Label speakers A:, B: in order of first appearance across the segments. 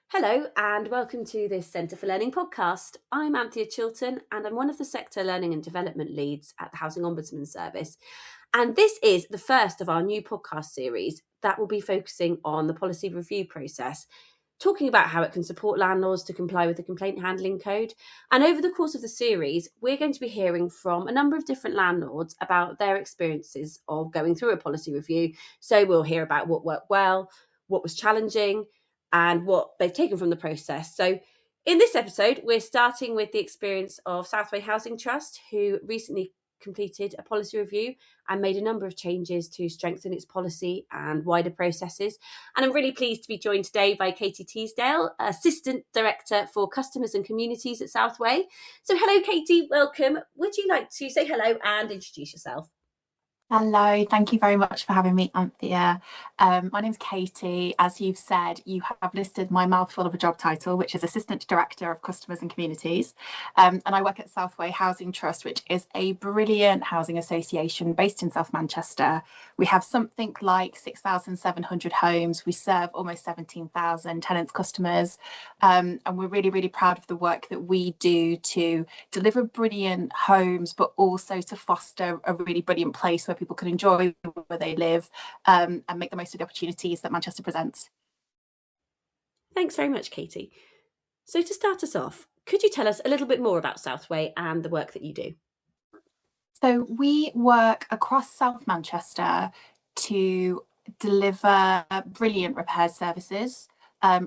A: Hello and welcome to this Centre for Learning podcast. I'm Anthea Chilton and I'm one of the sector learning and development leads at the Housing Ombudsman Service. And this is the first of our new podcast series that will be focusing on the policy review process, talking about how it can support landlords to comply with the complaint handling code. And over the course of the series, we're going to be hearing from a number of different landlords about their experiences of going through a policy review. So we'll hear about what worked well, what was challenging, and what they've taken from the process. So in this episode, we're starting with the experience of Southway Housing Trust, who recently completed a policy review and made a number of changes to strengthen its policy and wider processes. And I'm really pleased to be joined today by Katie Teasdale, Assistant Director for Customers and Communities at Southway. So hello, Katie, welcome. Would you like to say hello and introduce yourself?
B: Hello, thank you very much for having me, Anthea. My name's Katie. As you've said, you have listed my mouthful of a job title, which is Assistant Director of Customers and Communities. And I work at Southway Housing Trust, which is a brilliant housing association based in South Manchester. We have something like 6,700 homes. We serve almost 17,000 tenants, customers. And we're really, really proud of the work that we do to deliver brilliant homes, but also to foster a really brilliant place where people can enjoy where they live, and make the most of the opportunities that Manchester presents.
A: Thanks very much, Katie. So to start us off, could you tell us a little bit more about Southway and the work that you do?
B: So we work across South Manchester to deliver brilliant repair services,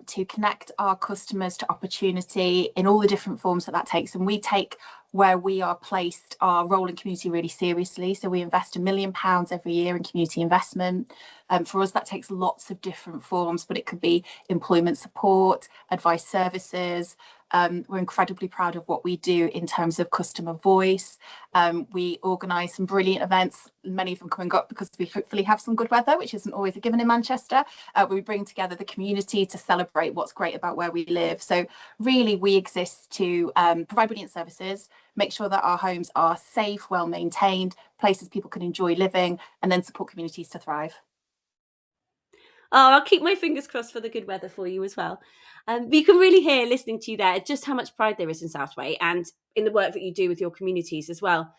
B: to connect our customers to opportunity in all the different forms that takes. And we take where we are placed our role in community really seriously. So we invest £1 million every year in community investment. For us, that takes lots of different forms, but it could be employment support, advice services. We're incredibly proud of what we do in terms of customer voice. We organise some brilliant events, many of them coming up because we hopefully have some good weather, which isn't always a given in Manchester. We bring together the community to celebrate what's great about where we live. So really, we exist to provide brilliant services, make sure that our homes are safe, well maintained, places people can enjoy living, and then support communities to thrive.
A: Oh, I'll keep my fingers crossed for the good weather for you as well. But you can really hear, listening to you there, just how much pride there is in Southway and in the work that you do with your communities as well.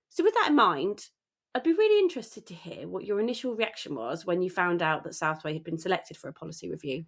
A: So with that in mind, I'd be really interested to hear what your initial reaction was when you found out that Southway had been selected for a policy review.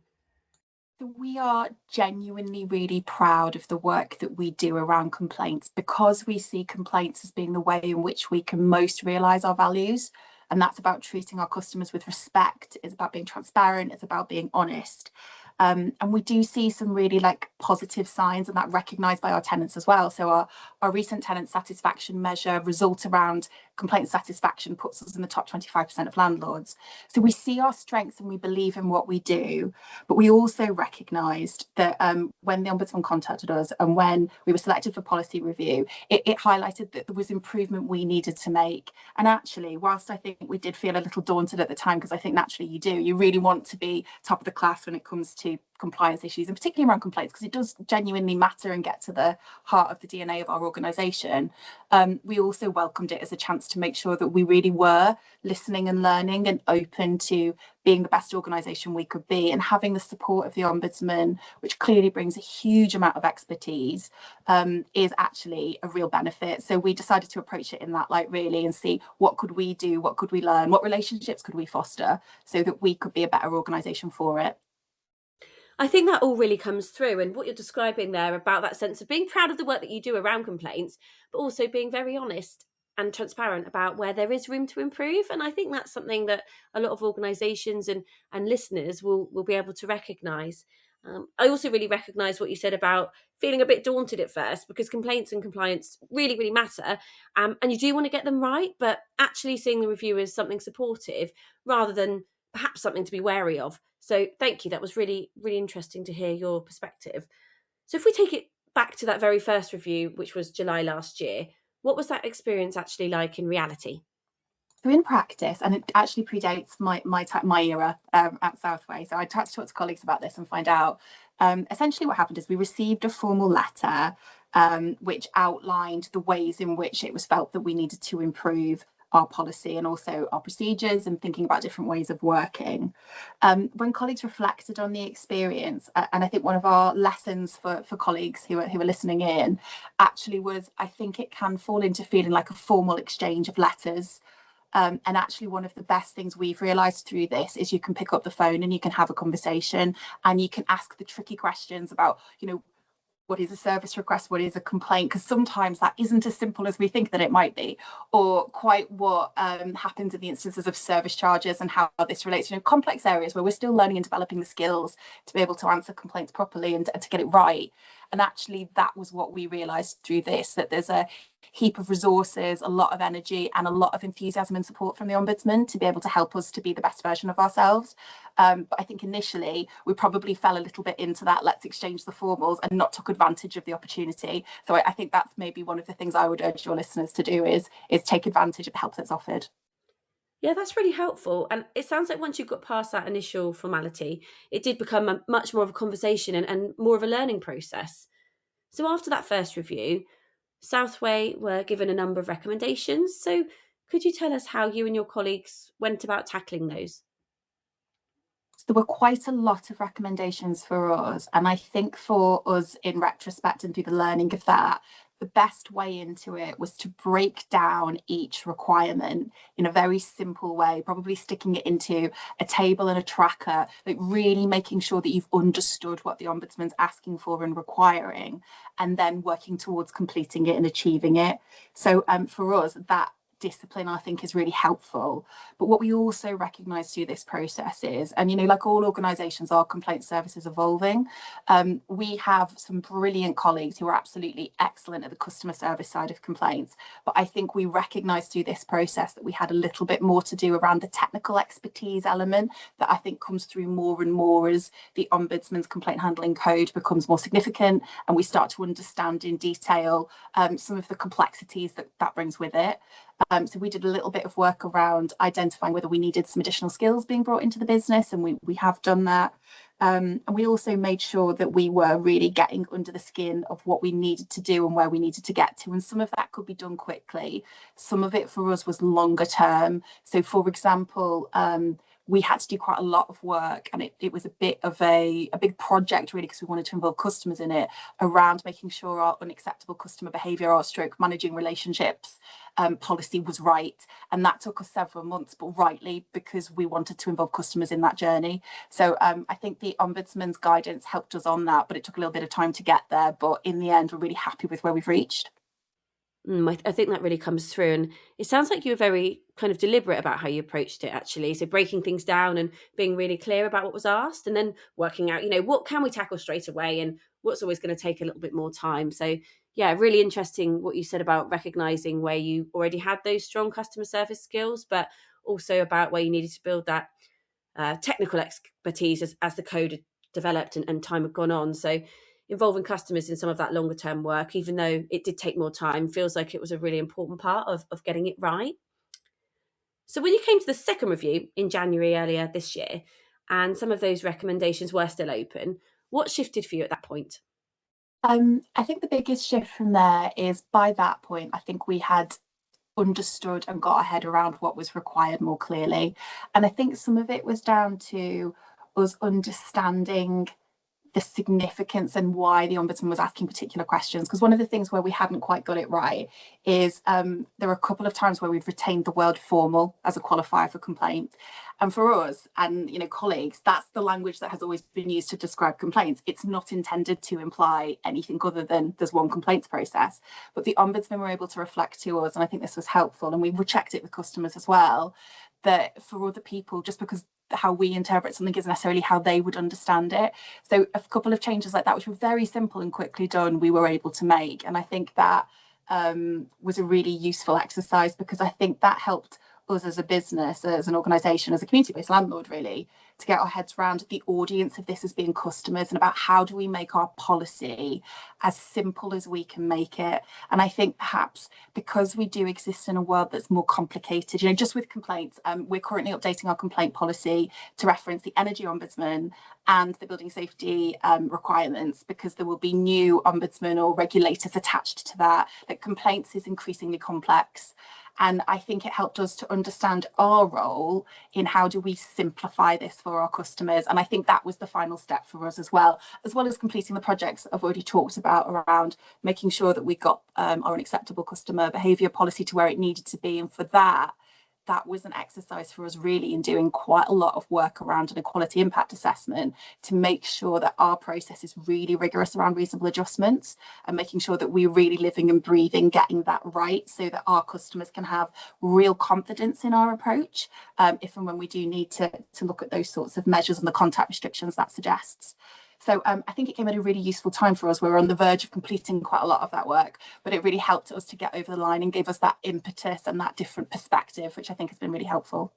B: We are genuinely really proud of the work that we do around complaints because we see complaints as being the way in which we can most realise our values. And that's about treating our customers with respect. It's about being transparent. It's about being honest. And we do see some really positive signs, and that recognised by our tenants as well. So our recent tenant satisfaction measure result around complaint satisfaction puts us in the top 25% of landlords. So we see our strengths and we believe in what we do, but we also recognised that when the Ombudsman contacted us and when we were selected for policy review, it highlighted that there was improvement we needed to make. And actually, whilst I think we did feel a little daunted at the time, because I think naturally you really want to be top of the class when it comes to compliance issues, and particularly around complaints, because it does genuinely matter and get to the heart of the DNA of our organisation. We also welcomed it as a chance to make sure that we really were listening and learning and open to being the best organisation we could be, and having the support of the Ombudsman, which clearly brings a huge amount of expertise, is actually a real benefit. So we decided to approach it in that light, really, and see what could we do, what could we learn, what relationships could we foster so that we could be a better organisation for it.
A: I think that all really comes through, and what you're describing there about that sense of being proud of the work that you do around complaints, but also being very honest and transparent about where there is room to improve. And I think that's something that a lot of organisations and listeners will be able to recognise. I also really recognise what you said about feeling a bit daunted at first, because complaints and compliance really, really matter. And you do want to get them right, but actually seeing the review as something supportive rather than perhaps something to be wary of. So thank you. That was really, really interesting to hear your perspective. So if we take it back to that very first review, which was July last year, what was that experience actually like in reality?
B: So in practice, and it actually predates my era at Southway, so I had to talk to colleagues about this and find out. Essentially, what happened is we received a formal letter which outlined the ways in which it was felt that we needed to improve our policy and also our procedures and thinking about different ways of working. When colleagues reflected on the experience, and I think one of our lessons for colleagues who are listening in actually was, I think it can fall into feeling like a formal exchange of letters. And actually, one of the best things we've realised through this is you can pick up the phone and you can have a conversation and you can ask the tricky questions about, what is a service request, what is a complaint, because sometimes that isn't as simple as we think that it might be, or quite what happens in the instances of service charges and how this relates, complex areas where we're still learning and developing the skills to be able to answer complaints properly and to get it right. And actually that was what we realised through this, that there's a heap of resources, a lot of energy and a lot of enthusiasm and support from the Ombudsman to be able to help us to be the best version of ourselves. But I think initially we probably fell a little bit into that let's exchange the formals and not took advantage of the opportunity. So I think that's maybe one of the things I would urge your listeners to do is take advantage of the help that's offered.
A: Yeah, that's really helpful. And it sounds like once you got past that initial formality, it did become much more of a conversation and more of a learning process. So after that first review, Southway were given a number of recommendations. So could you tell us how you and your colleagues went about tackling those?
B: There were quite a lot of recommendations for us. And I think for us, in retrospect and through the learning of that, the best way into it was to break down each requirement in a very simple way, probably sticking it into a table and a tracker, like really making sure that you've understood what the Ombudsman's asking for and requiring, and then working towards completing it and achieving it. So for us, that discipline I think is really helpful. But what we also recognize through this process is, and like all organizations, our complaint service is evolving. We have some brilliant colleagues who are absolutely excellent at the customer service side of complaints, but I think we recognize through this process that we had a little bit more to do around the technical expertise element that I think comes through more and more as the Ombudsman's complaint handling code becomes more significant and we start to understand in detail some of the complexities that brings with it. So we did a little bit of work around identifying whether we needed some additional skills being brought into the business, and we have done that. And we also made sure that we were really getting under the skin of what we needed to do and where we needed to get to. And some of that could be done quickly. Some of it for us was longer term. So, for example, we had to do quite a lot of work, and it was a bit of a big project really, because we wanted to involve customers in it, around making sure our unacceptable customer behaviour, our stroke managing relationships policy was right. And that took us several months, but rightly, because we wanted to involve customers in that journey. So I think the Ombudsman's guidance helped us on that, but it took a little bit of time to get there. But in the end, we're really happy with where we've reached.
A: I think that really comes through. And it sounds like you were very kind of deliberate about how you approached it, actually. So breaking things down and being really clear about what was asked, and then working out, what can we tackle straight away and what's always going to take a little bit more time. So yeah, really interesting what you said about recognizing where you already had those strong customer service skills, but also about where you needed to build that technical expertise as the code had developed and time had gone on. So involving customers in some of that longer term work, even though it did take more time, feels like it was a really important part of getting it right. So when you came to the second review in January earlier this year, and some of those recommendations were still open, what shifted for you at that point?
B: I think the biggest shift from there is, by that point, I think we had understood and got our head around what was required more clearly. And I think some of it was down to us understanding the significance and why the Ombudsman was asking particular questions. Because one of the things where we hadn't quite got it right is there were a couple of times where we've retained the word formal as a qualifier for complaint. And for us and colleagues, that's the language that has always been used to describe complaints. It's not intended to imply anything other than there's one complaints process. But the Ombudsman were able to reflect to us, and I think this was helpful, and we checked it with customers as well, that for other people, just because how we interpret something is necessarily how they would understand it. So a couple of changes like that, which were very simple and quickly done, we were able to make. And I think that was a really useful exercise, because I think that helped us as a business, as an organisation, as a community-based landlord, really, to get our heads around the audience of this as being customers, and about how do we make our policy as simple as we can make it. And I think perhaps because we do exist in a world that's more complicated, just with complaints, we're currently updating our complaint policy to reference the Energy Ombudsman and the building safety requirements, because there will be new ombudsman or regulators attached to that. That complaints is increasingly complex. And I think it helped us to understand our role in how do we simplify this for our customers. And I think that was the final step for us, as well as completing the projects I've already talked about around making sure that we got our unacceptable customer behaviour policy to where it needed to be. And for that was an exercise for us really in doing quite a lot of work around an equality impact assessment to make sure that our process is really rigorous around reasonable adjustments, and making sure that we're really living and breathing getting that right, so that our customers can have real confidence in our approach, if and when we do need to look at those sorts of measures and the contact restrictions that suggests. So I think it came at a really useful time for us. We were on the verge of completing quite a lot of that work, but it really helped us to get over the line and gave us that impetus and that different perspective, which I think has been really helpful.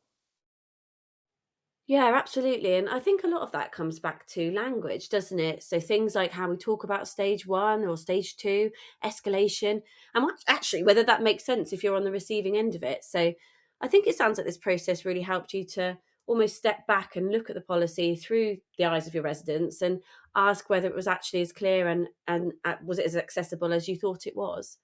A: Yeah, absolutely. And I think a lot of that comes back to language, doesn't it? So things like how we talk about stage one or stage two, escalation, and actually whether that makes sense if you're on the receiving end of it. So I think it sounds like this process really helped you to almost step back and look at the policy through the eyes of your residents and ask whether it was actually as clear and was it as accessible as you thought it was.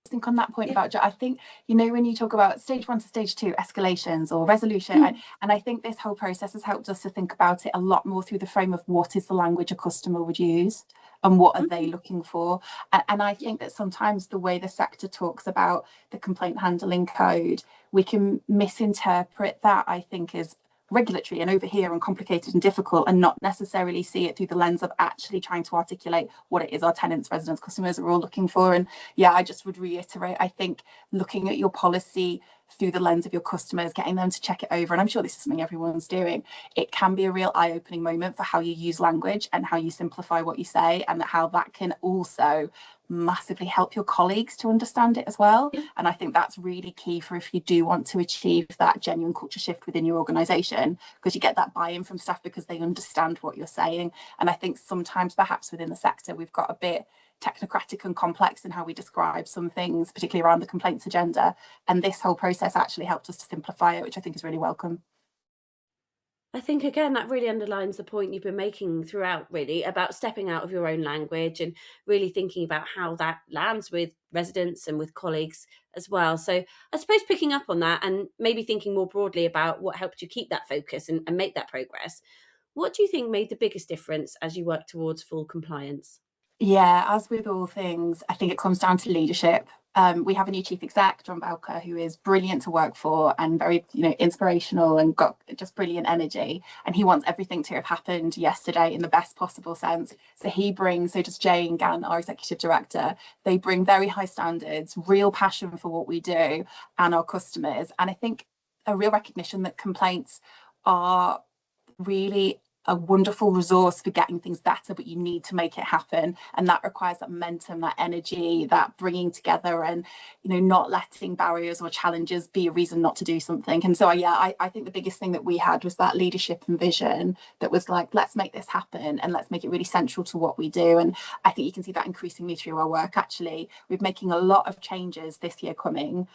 B: Think on that point about, I think, when you talk about stage one to stage two escalations or resolution, and I think this whole process has helped us to think about it a lot more through the frame of what is the language a customer would use and what are they looking for. And I think that sometimes the way the sector talks about the complaint handling code, we can misinterpret that, I think, as regulatory and over here and complicated and difficult, and not necessarily see it through the lens of actually trying to articulate what it is our tenants, residents, customers are all looking for. And yeah, I just would reiterate, I think looking at your policy through the lens of your customers, getting them to check it over, and I'm sure this is something everyone's doing, it can be a real eye-opening moment for how you use language and how you simplify what you say, and how that can also massively help your colleagues to understand it as well. And I think that's really key for if you do want to achieve that genuine culture shift within your organisation, because you get that buy-in from staff because they understand what you're saying. And I think sometimes perhaps within the sector we've got a bit technocratic and complex in how we describe some things, particularly around the complaints agenda. And this whole process actually helped us to simplify it, which I think is really welcome.
A: I think, again, that really underlines the point you've been making throughout, really, about stepping out of your own language and really thinking about how that lands with residents and with colleagues as well. So I suppose picking up on that and maybe thinking more broadly about what helped you keep that focus and make that progress, what do you think made the biggest difference as you work towards full compliance?
B: Yeah, as with all things, I think it comes down to leadership. We have a new chief exec, John Bowker, who is brilliant to work for and very, inspirational and got just brilliant energy. And he wants everything to have happened yesterday in the best possible sense. So does Jay and Gann, our executive director. They bring very high standards, real passion for what we do and our customers. And I think a real recognition that complaints are really a wonderful resource for getting things better, but you need to make it happen, and that requires that momentum, that energy, that bringing together, and not letting barriers or challenges be a reason not to do something. And so yeah, I think the biggest thing that we had was that leadership and vision that was like, let's make this happen and let's make it really central to what we do. And I think you can see that increasingly through our work. Actually, we're making a lot of changes this year coming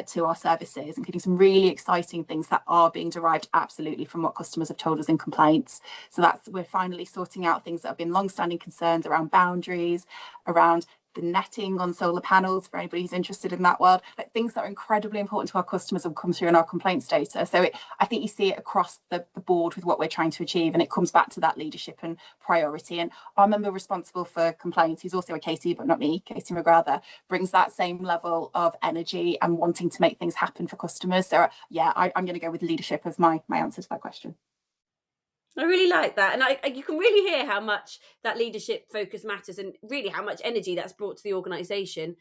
B: to our services, including some really exciting things that are being derived absolutely from what customers have told us in complaints. So we're finally sorting out things that have been long-standing concerns around boundaries, around the netting on solar panels, for anybody who's interested in that world, like things that are incredibly important to our customers will come through in our complaints data. So I think you see it across the board with what we're trying to achieve, and it comes back to that leadership and priority. And our member responsible for complaints, who's also a Katie, but not me, Katie McGrather, brings that same level of energy and wanting to make things happen for customers. So yeah, I'm going to go with leadership as my answer to that question.
A: I really like that. And you can really hear how much that leadership focus matters and really how much energy that's brought to the organisation.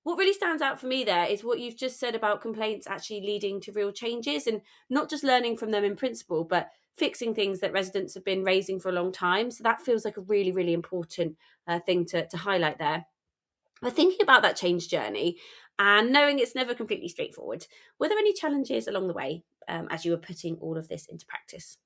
A: What really stands out for me there is what you've just said about complaints actually leading to real changes, and not just learning from them in principle, but fixing things that residents have been raising for a long time. So that feels like a really, really important thing to highlight there. But thinking about that change journey and knowing it's never completely straightforward, were there any challenges along the way as you were putting all of this into practice?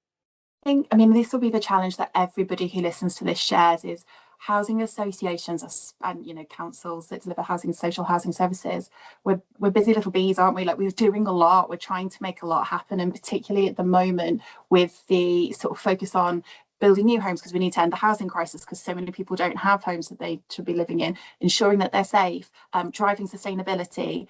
B: I mean, this will be the challenge that everybody who listens to this shares, is housing associations and councils that deliver housing, social housing services. We're busy little bees, aren't we? Like, we're doing a lot, we're trying to make a lot happen, and particularly at the moment with the sort of focus on building new homes because we need to end the housing crisis because so many people don't have homes that they should be living in, ensuring that they're safe, driving sustainability,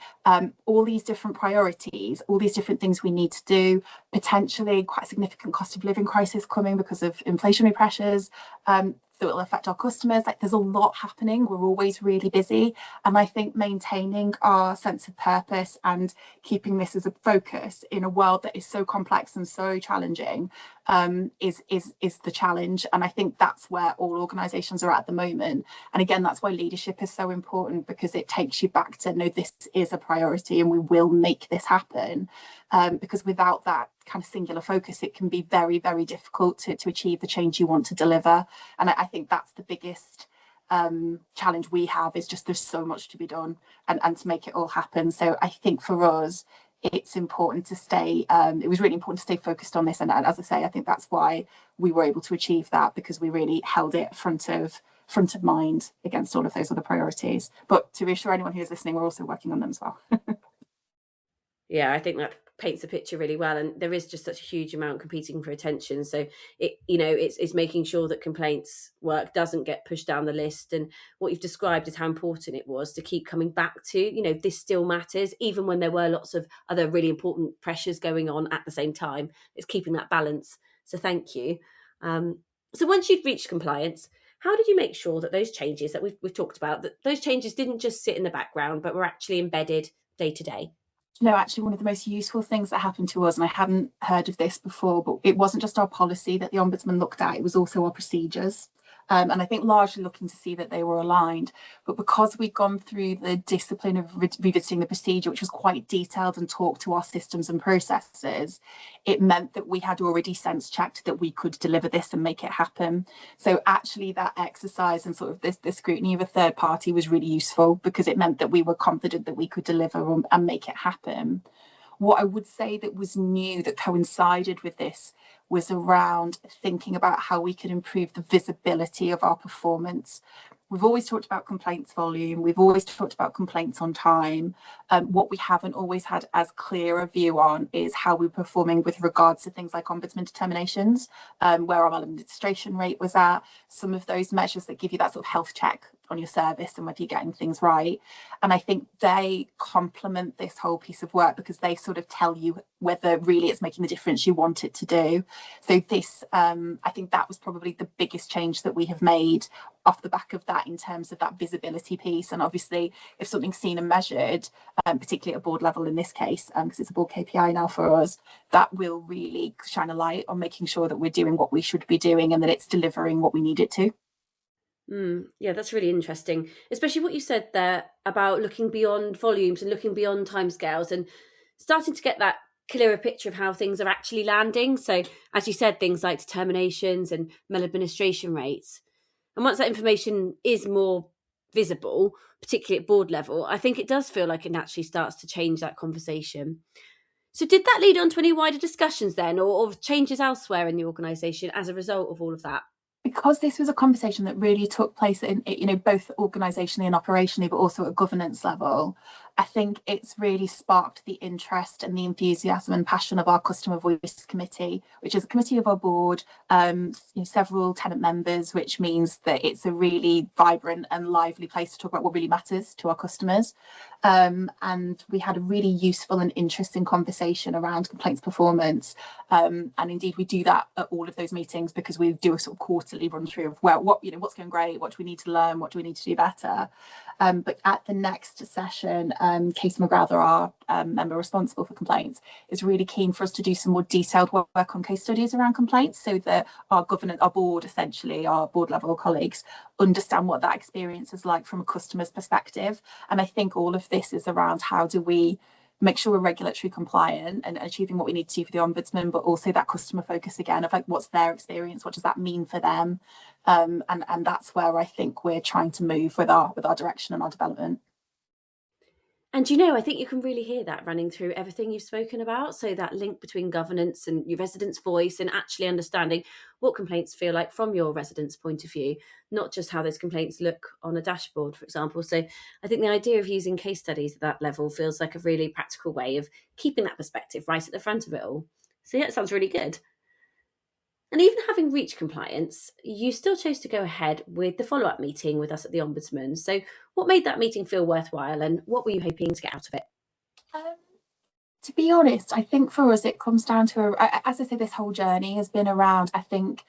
B: all these different priorities, all these different things we need to do, potentially quite a significant cost of living crisis coming because of inflationary pressures. That will affect our customers. Like, there's a lot happening. We're always really busy. And I think maintaining our sense of purpose and keeping this as a focus in a world that is so complex and so challenging is the challenge. And I think that's where all organisations are at the moment. And again, that's why leadership is so important, because it takes you back to, no, this is a priority and we will make this happen. Because without that kind of singular focus, it can be very, very difficult to achieve the change you want to deliver. And I think that's the biggest challenge we have, is just there's so much to be done and to make it all happen. So I think for us, it's important to stay, it was really important to stay focused on this. And as I say, I think that's why we were able to achieve that, because we really held it front of mind against all of those other priorities. But to reassure anyone who is listening, we're also working on them as well.
A: Yeah, I think that paints the picture really well, and there is just such a huge amount competing for attention. So it's making sure that complaints work doesn't get pushed down the list. And what you've described is how important it was to keep coming back to, this still matters, even when there were lots of other really important pressures going on at the same time. It's keeping that balance. So thank you. So once you'd reached compliance, how did you make sure that those changes that we've talked about, that those changes didn't just sit in the background, but were actually embedded day to day?
B: Actually, one of the most useful things that happened to us, and I hadn't heard of this before, but it wasn't just our policy that the Ombudsman looked at, it was also our procedures. And I think largely looking to see that they were aligned. But because we'd gone through the discipline of revisiting the procedure, which was quite detailed and talked to our systems and processes, it meant that we had already sense checked that we could deliver this and make it happen. So actually that exercise and sort of this scrutiny of a third party was really useful, because it meant that we were confident that we could deliver and make it happen. What I would say that was new, that coincided with this, was around thinking about how we could improve the visibility of our performance. We've always talked about complaints volume. We've always talked about complaints on time. What we haven't always had as clear a view on is how we're performing with regards to things like ombudsman determinations, where our maladministration rate was at, some of those measures that give you that sort of health check on your service and whether you're getting things right. And I think they complement this whole piece of work, because they sort of tell you whether really it's making the difference you want it to do. So this, I think that was probably the biggest change that we have made off the back of that, in terms of that visibility piece. And obviously, if something's seen and measured, particularly at a board level in this case, because it's a board KPI now for us, that will really shine a light on making sure that we're doing what we should be doing and that it's delivering what we need it to.
A: Yeah, that's really interesting, especially what you said there about looking beyond volumes and looking beyond timescales and starting to get that clearer picture of how things are actually landing. So, as you said, things like determinations and maladministration rates. And once that information is more visible, particularly at board level, I think it does feel like it naturally starts to change that conversation. So, did that lead on to any wider discussions then, or changes elsewhere in the organisation as a result of all of that?
B: Because this was a conversation that really took place in, both organisationally and operationally, but also at governance level, I think it's really sparked the interest and the enthusiasm and passion of our Customer Voice Committee, which is a committee of our board, several tenant members, which means that it's a really vibrant and lively place to talk about what really matters to our customers. And we had a really useful and interesting conversation around complaints performance. And indeed, we do that at all of those meetings, because we do a sort of quarterly run through of what's going great, what do we need to learn, what do we need to do better. But at the next session, Katie Teasdale, our member responsible for complaints, is really keen for us to do some more detailed work on case studies around complaints, so that our board, essentially our board level colleagues, understand what that experience is like from a customer's perspective. And I think all of this is around how do we make sure we're regulatory compliant and achieving what we need to for the ombudsman, but also that customer focus again of like, what's their experience, what does that mean for them, and that's where I think we're trying to move with our direction and our development.
A: And I think you can really hear that running through everything you've spoken about. So that link between governance and your residents' voice, and actually understanding what complaints feel like from your residents' point of view, not just how those complaints look on a dashboard, for example. So I think the idea of using case studies at that level feels like a really practical way of keeping that perspective right at the front of it all. So yeah, it sounds really good. And even having reached compliance, you still chose to go ahead with the follow-up meeting with us at the Ombudsman. So what made that meeting feel worthwhile, and what were you hoping to get out of it?
B: Um, to be honest, I think for us it comes down to, as I say, this whole journey has been around, I think,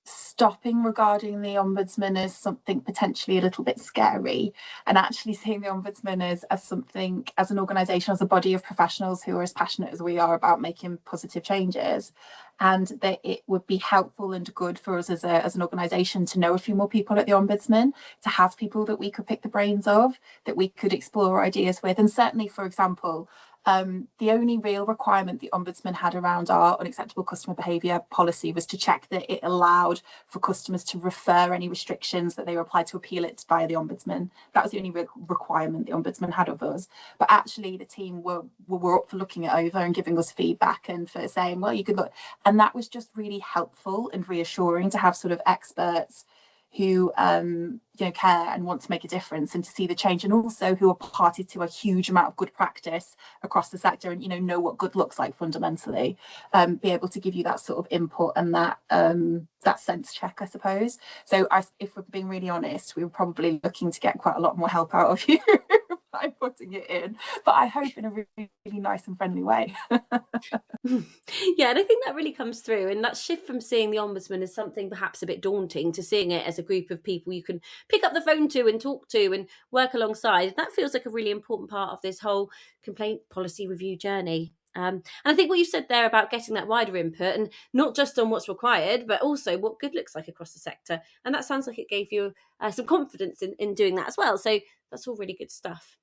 B: stopping regarding the ombudsman as something potentially a little bit scary, and actually seeing the ombudsman as something, as an organization, as a body of professionals who are as passionate as we are about making positive changes, and that it would be helpful and good for us as an organization to know a few more people at the ombudsman, to have people that we could pick the brains of, that we could explore ideas with. And certainly, for example, the only real requirement the Ombudsman had around our unacceptable customer behaviour policy was to check that it allowed for customers to refer any restrictions that they were applied to appeal it via the Ombudsman. That was the only requirement the Ombudsman had of us. But actually, the team were up for looking it over and giving us feedback, and for saying, well, you could look. And that was just really helpful and reassuring to have sort of experts who care and want to make a difference and to see the change, and also who are party to a huge amount of good practice across the sector, and know what good looks like fundamentally, be able to give you that sort of input and that sense check, I suppose. So if we're being really honest, we were probably looking to get quite a lot more help out of you by putting it in, but I hope in a really, really nice and friendly way.
A: Yeah, and I think that really comes through. And that shift from seeing the Ombudsman as something perhaps a bit daunting to seeing it as a group of people you can pick up the phone to and talk to and work alongside, that feels like a really important part of this whole complaint policy review journey. And I think what you said there about getting that wider input, and not just on what's required, but also what good looks like across the sector. And that sounds like it gave you some confidence in doing that as well. So that's all really good stuff.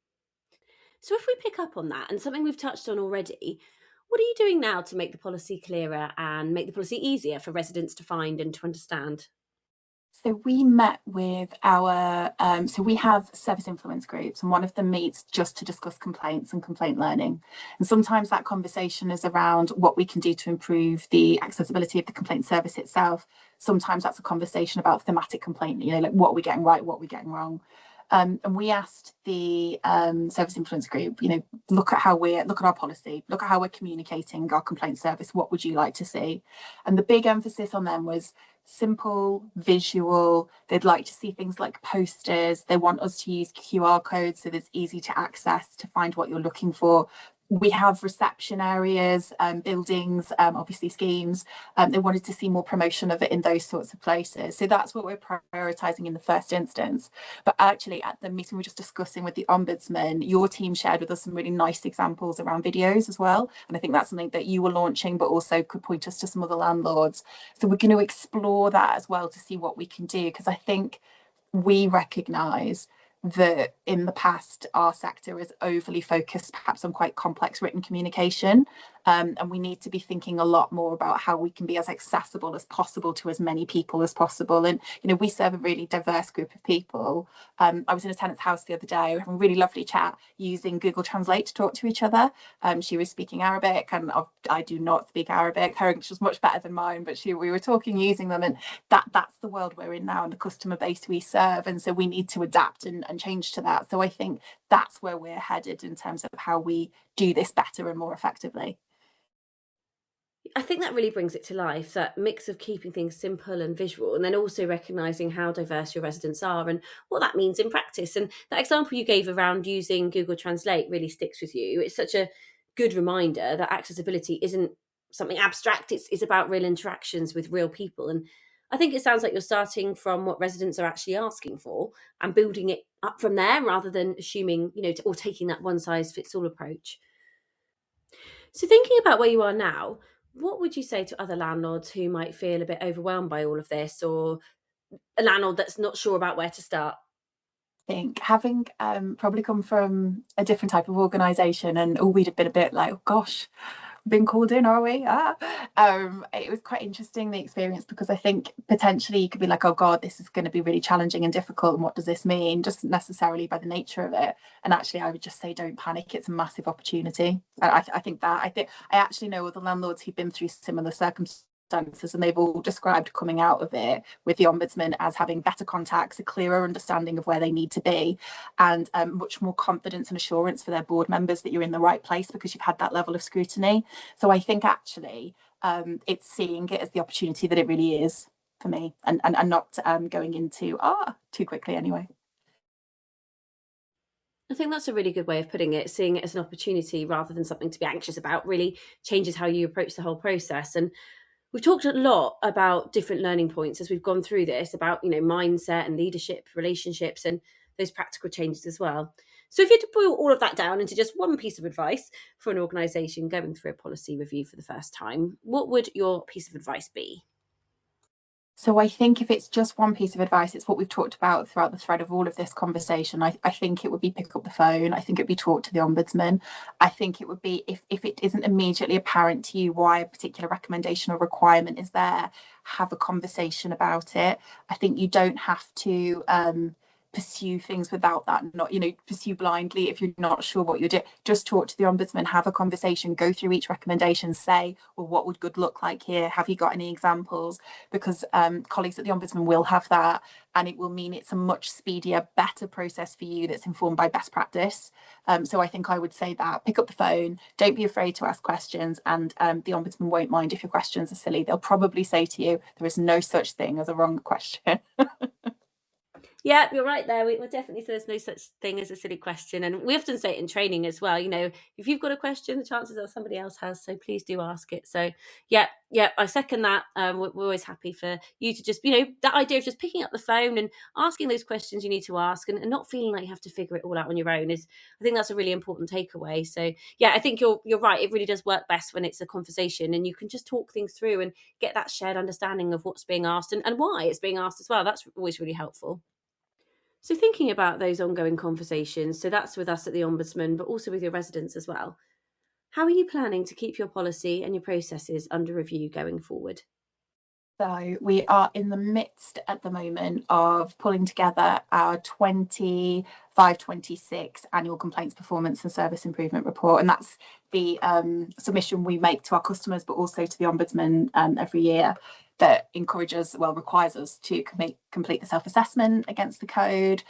A: So if we pick up on that, and something we've touched on already, what are you doing now to make the policy clearer and make the policy easier for residents to find and to understand?
B: So we met with our, so we have service influence groups, and one of them meets just to discuss complaints and complaint learning. And sometimes that conversation is around what we can do to improve the accessibility of the complaint service itself. Sometimes that's a conversation about thematic complaint, like what are we getting right, what are we getting wrong. And we asked the service influence group, look at our policy, look at how we're communicating our complaint service. What would you like to see? And the big emphasis on them was simple, visual. They'd like to see things like posters. They want us to use QR codes so that it's easy to access to find what you're looking for. We have reception areas, buildings, obviously schemes. They wanted to see more promotion of it in those sorts of places. So that's what we're prioritising in the first instance. But actually, at the meeting we were just discussing with the Ombudsman, your team shared with us some really nice examples around videos as well. And I think that's something that you were launching, but also could point us to some other landlords. So we're going to explore that as well to see what we can do, because I think we recognise that in the past our sector is overly focused perhaps on quite complex written communication, and we need to be thinking a lot more about how we can be as accessible as possible to as many people as possible. And we serve a really diverse group of people. I was in a tenant's house the other day having a really lovely chat using Google Translate to talk to each other. She was speaking Arabic, and I do not speak Arabic. Her English was much better than mine, but we were talking using them, and that's the world we're in now and the customer base we serve, and so we need to adapt and change to that. So I think that's where we're headed in terms of how we do this better and more effectively.
A: I think that really brings it to life, that mix of keeping things simple and visual, and then also recognising how diverse your residents are and what that means in practice. And that example you gave around using Google Translate really sticks with you. It's such a good reminder that accessibility isn't something abstract, it's about real interactions with real people. And I think it sounds like you're starting from what residents are actually asking for and building it up from there, rather than assuming, or taking that one size fits all approach. So, thinking about where you are now, what would you say to other landlords who might feel a bit overwhelmed by all of this, or a landlord that's not sure about where to start?
B: I think having probably come from a different type of organisation, and we'd have been a bit like, oh gosh, been called in, are we? It was quite interesting, the experience, because I think potentially you could be like, oh god, this is going to be really challenging and difficult, and what does this mean, just necessarily by the nature of it. And actually I would just say, don't panic, it's a massive opportunity. I think I actually know other landlords who've been through similar circumstances, and they've all described coming out of it with the Ombudsman as having better contacts, a clearer understanding of where they need to be, and much more confidence and assurance for their board members that you're in the right place because you've had that level of scrutiny. So I think actually it's seeing it as the opportunity that it really is for me, and not going into too quickly anyway.
A: I think that's a really good way of putting it. Seeing it as an opportunity rather than something to be anxious about really changes how you approach the whole process. And we've talked a lot about different learning points as we've gone through this, about, mindset and leadership, relationships, and those practical changes as well. So if you had to boil all of that down into just one piece of advice for an organisation going through a policy review for the first time, what would your piece of advice be?
B: So I think if it's just one piece of advice, it's what we've talked about throughout the thread of all of this conversation. I think it would be pick up the phone. I think it'd be talk to the ombudsman. I think it would be if it isn't immediately apparent to you why a particular recommendation or requirement is there, have a conversation about it. I think you don't have to pursue things without that, not pursue blindly if you're not sure what you're doing. Just talk to the ombudsman, have a conversation, go through each recommendation, say, well, what would good look like here? Have you got any examples? Because colleagues at the ombudsman will have that, and it will mean it's a much speedier, better process for you that's informed by best practice. So I think I would say that pick up the phone, don't be afraid to ask questions, and the ombudsman won't mind if your questions are silly. They'll probably say to you, there is no such thing as a wrong question.
A: Yeah, you're right there. We're definitely say there's no such thing as a silly question. And we often say it in training as well. If you've got a question, the chances are somebody else has. So please do ask it. So, yeah, I second that. We're always happy for you to just, that idea of just picking up the phone and asking those questions you need to ask, and not feeling like you have to figure it all out on your own I think that's a really important takeaway. So, yeah, I think you're right. It really does work best when it's a conversation and you can just talk things through and get that shared understanding of what's being asked and why it's being asked as well. That's always really helpful. So thinking about those ongoing conversations, so that's with us at the Ombudsman, but also with your residents as well. How are you planning to keep your policy and your processes under review going forward?
B: So we are in the midst at the moment of pulling together our 25-26 annual complaints performance and service improvement report. And that's the submission we make to our customers, but also to the Ombudsman every year, that requires us to complete the self-assessment against the code,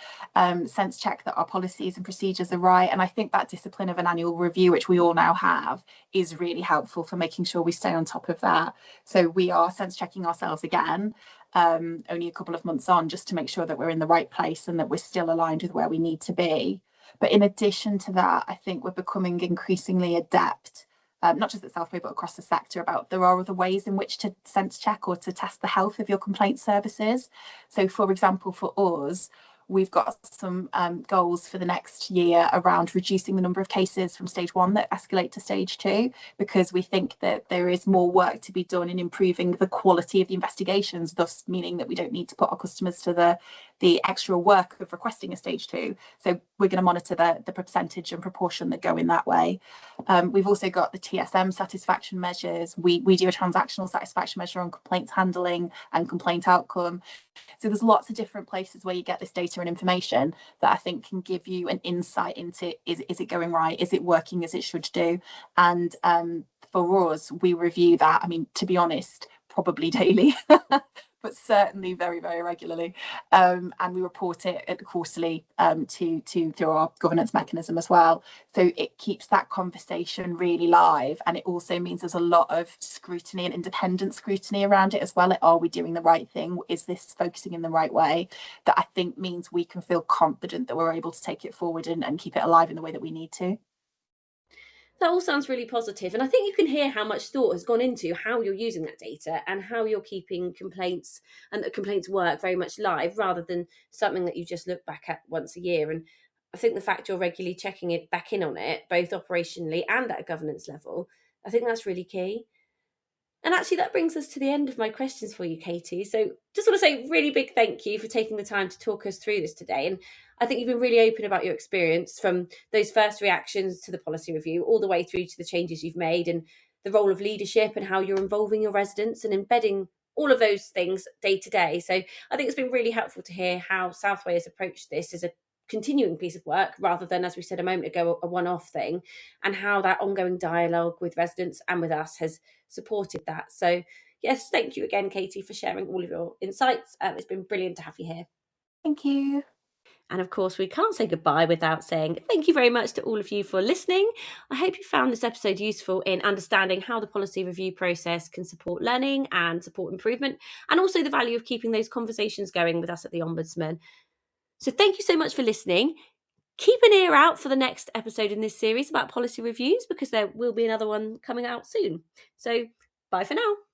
B: sense check that our policies and procedures are right. And I think that discipline of an annual review, which we all now have, is really helpful for making sure we stay on top of that. So we are sense checking ourselves again, only a couple of months on, just to make sure that we're in the right place and that we're still aligned with where we need to be. But in addition to that, I think we're becoming increasingly adept, not just at Southway, but across the sector, about there are other ways in which to sense check or to test the health of your complaint services. So, for example, for us, we've got some goals for the next year around reducing the number of cases from stage 1 that escalate to stage 2, because we think that there is more work to be done in improving the quality of the investigations, thus meaning that we don't need to put our customers to the extra work of requesting a stage 2. So we're going to monitor the percentage and proportion that go in that way. We've also got the TSM satisfaction measures. We do a transactional satisfaction measure on complaints handling and complaint outcome. So there's lots of different places where you get this data and information that I think can give you an insight into, is it going right? Is it working as it should do? And for us, we review that, to be honest, probably daily, but certainly very, very regularly. And we report it at the quarterly through our governance mechanism as well. So it keeps that conversation really live. And it also means there's a lot of scrutiny and independent scrutiny around it as well. Are we doing the right thing? Is this focusing in the right way? That I think means we can feel confident that we're able to take it forward and keep it alive in the way that we need to.
A: That all sounds really positive, and I think you can hear how much thought has gone into how you're using that data and how you're keeping complaints and the complaints work very much live rather than something that you just look back at once a year. And I think the fact you're regularly checking it back in on it, both operationally and at a governance level, I think that's really key. And actually, that brings us to the end of my questions for you, Katie. So just want to say really big thank you for taking the time to talk us through this today. And I think you've been really open about your experience, from those first reactions to the policy review, all the way through to the changes you've made and the role of leadership and how you're involving your residents and embedding all of those things day to day. So I think it's been really helpful to hear how Southway has approached this as a continuing piece of work rather than, as we said a moment ago, a one-off thing, and how that ongoing dialogue with residents and with us has supported that. So yes, thank you again, Katie, for sharing all of your insights. It's been brilliant to have you here.
B: Thank you.
A: And of course, we can't say goodbye without saying thank you very much to all of you for listening. I hope you found this episode useful in understanding how the policy review process can support learning and support improvement, and also the value of keeping those conversations going with us at the Ombudsman. So thank you so much for listening. Keep an ear out for the next episode in this series about policy reviews, because there will be another one coming out soon. So bye for now.